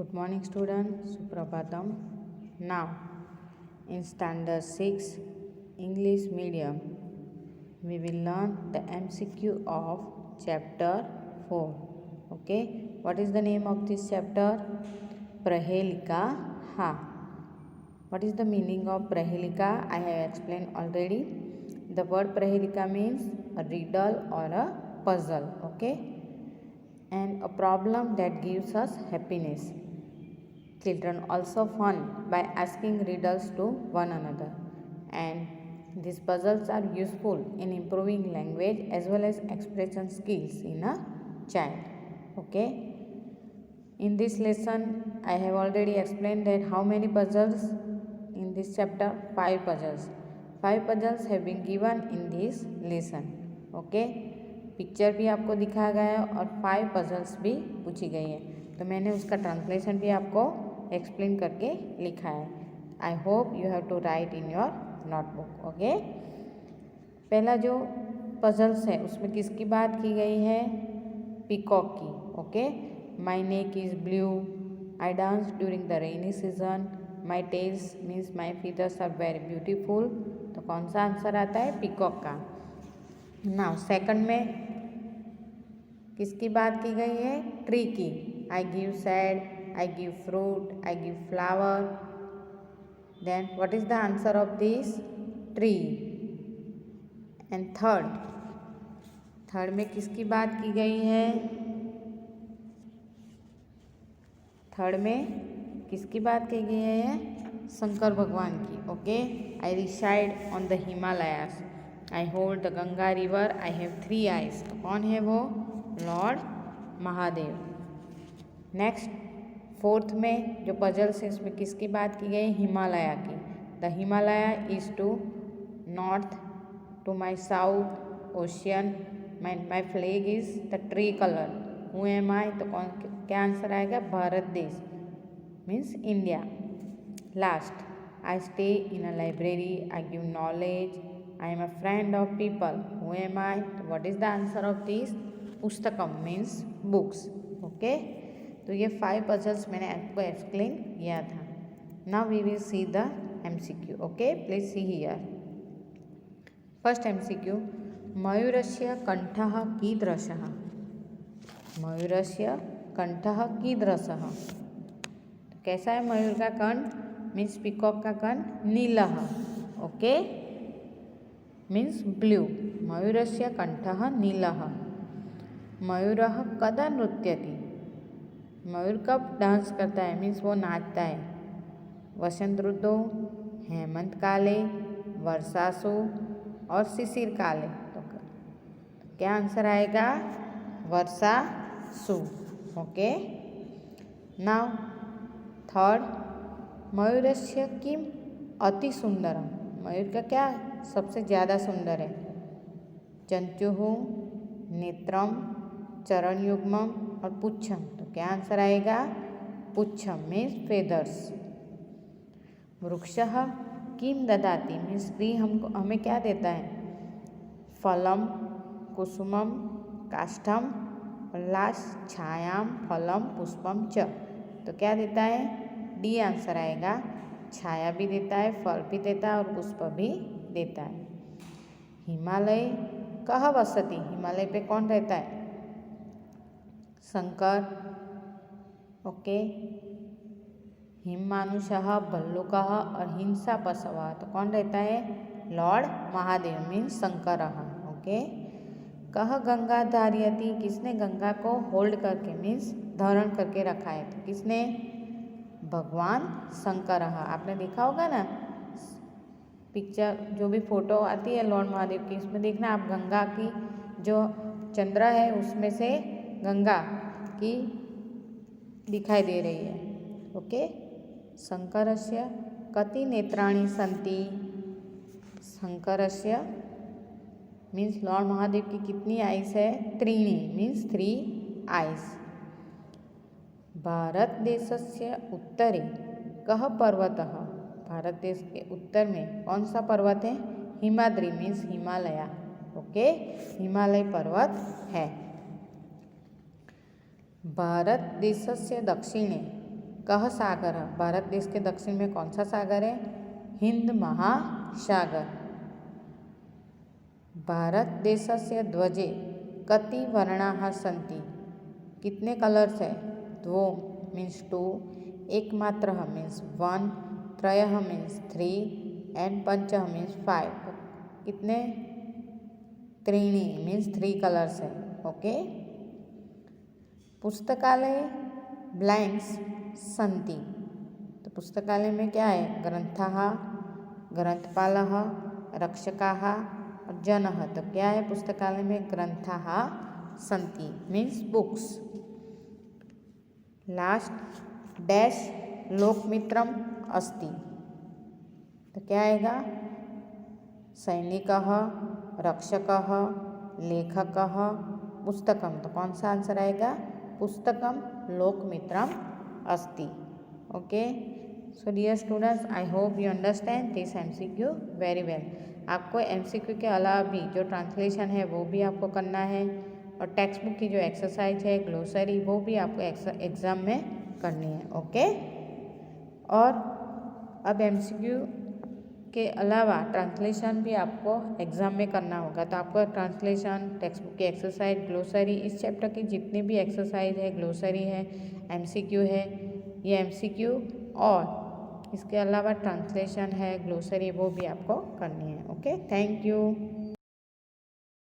Good morning students, Suprabhatam. Now in standard 6 English medium we will learn the MCQ of chapter 4. Okay, what is the name of this chapter? Prahelika Ha. What is the meaning of Prahelika? I have explained already. The word Prahelika means a riddle or a puzzle. Okay, and a problem that gives us happiness. Children also fun by asking riddles to one another, and these puzzles are useful in improving language as well as expression skills in a child. Okay, in this lesson I have already explained that how many puzzles in this chapter. 5 puzzles. 5 puzzles have been given in this lesson. Okay, picture भी आपको दिखाया गया है और 5 puzzles भी पूछी गई है, तो मैंने उसका ट्रांसलेशन भी आपको एक्सप्लेन करके लिखा है. I hope you have to write in your notebook. Okay, पहला जो पजल्स है उसमें किसकी बात की गई है? पीकॉक की. Okay, my neck is blue, I dance during the rainy season, my tails means my feathers are very beautiful. तो कौन सा आंसर आता है? पीकॉक का. नाउ सेकंड में किसकी बात की गई है? ट्री की. I give sad, I give fruit, I give flower. Then what is the answer of this? Tree. And third में किसकी बात की गई है? थर्ड में किसकी बात की गई है? शंकर भगवान की. Okay, I reside on the Himalayas, I hold the Ganga river, I have 3 eyes. तो कौन है वो? लॉर्ड महादेव. नेक्स्ट फोर्थ में जो पजल्स है इसमें किसकी बात की गई? हिमालय की. The Himalaya is to north to my south ocean, my flag is the tricolour. Who am I? तो कौन क्या आंसर आएगा? भारत देश means India. Last, I stay in a library, I give knowledge, I am a friend of people. Who am I? तो what is the answer of this? पुस्तकम means books. Okay, तो ये 5 puzzles मैंने आपको explain किया था. Now we will see the MCQ. Okay, please see here. First MCQ, मयूरस्य कंठः कीदृशः? मयूरस्य कंठः कीदृशः? कैसा है मयूर का कंठ? मीन्स पीकॉक का कंठ नीलः. Okay, means blue. मयूरस्य कंठः नीलः. मयूरः कदा नृत्यति? मयूर कब डांस करता है? मीन्स वो नाचता है. वसंत ऋतु, हेमंत काले, वर्षासु और शिशिर काले. तो क्या आंसर आएगा? वर्षासु. ओके, नाउ थर्ड, मयूरस्य किम अति सुंदरम? मयूर का क्या सबसे ज़्यादा सुंदर है? चंचुः, नेत्रम, चरणयुग्मम और पुच्छम. तो क्या आंसर आएगा? पुच्छम मीन्स फेदर्स. वृक्षः किम ददाति? मीन्स ट्री हमें क्या देता है? फलम, कुसुमम, काष्ठम और लास्ट छायाम, फलम, पुष्पम च. तो क्या देता है? डी आंसर आएगा. छाया भी देता है, फल भी देता है और पुष्प भी देता है. हिमालय कह वसति? हिमालय पे कौन रहता है? शंकर. ओके, हिमानुषः, भल्लुकः और हिंसा पशवः. तो कौन रहता है? लॉर्ड महादेव मीन्स शंकरः. ओके, कह गंगा धारयति? किसने गंगा को होल्ड करके मीन्स धारण करके रखा है? तो किसने? भगवान शंकरः. आपने देखा होगा ना पिक्चर, जो भी फोटो आती है लॉर्ड महादेव की, उसमें देखना आप गंगा की जो चंद्र है उसमें से गंगा की दिखाई दे रही है. ओके, शंकरस्य कति नेत्राणि सन्ति? शंकरस्य मीन्स लॉर्ड महादेव की कितनी आइस है? 3 मीन्स 3 आइस. भारत देशस्य उत्तरे कः पर्वतः? भारत देश के उत्तर में कौन सा पर्वत है? हिमाद्री मीन्स हिमालय. ओके, हिमालय पर्वत है. भारत देशस्य दक्षिणे कः सागर? भारत देश के दक्षिण में कौन सा सागर है? हिंद महासागर। भारत देशस्य ध्वजे कति वर्णाः सन्ति? कितने कलर्स है? द्वौ मीन्स 2, एकमात्रः मीन्स 1, त्रयः मीन्स 3 एंड पंचः मीन्स 5। कितने? त्रीणि मीन्स 3 कलर्स है। ओके। पुस्तकालय ब्लैंक्स सन्ति। तो पुस्तकालय में क्या है? ग्रंथः, ग्रंथपालः, रक्षकाः और जनः। तो क्या है पुस्तकालय में? ग्रंथः सन्ति मीन्स बुक्स। लास्ट डैश लोकमित्रम अस्ति। तो क्या आएगा? सैनिकः, रक्षकः, लेखकः, पुस्तकम। तो कौन सा आंसर आएगा? पुस्तकम लोकमित्रम अस्ति। Okay. So dear students, I hope you understand this MCQ very well. आपको MCQ के अलावा भी जो ट्रांसलेशन है वो भी आपको करना है, और टेक्स्ट बुक की जो एक्सरसाइज है, ग्लोसरी, वो भी आपको एग्ज़ाम में करनी है। ओके। और अब MCQ के अलावा ट्रांसलेशन भी आपको एग्ज़ाम में करना होगा। तो आपको ट्रांसलेशन, टेक्स्ट बुक की एक्सरसाइज, ग्लोसरी, इस चैप्टर की जितनी भी एक्सरसाइज है, ग्लोसरी है, MCQ है, ये MCQ और इसके अलावा ट्रांसलेशन है, ग्लोसरी, वो भी आपको करनी है। ओके। Thank you.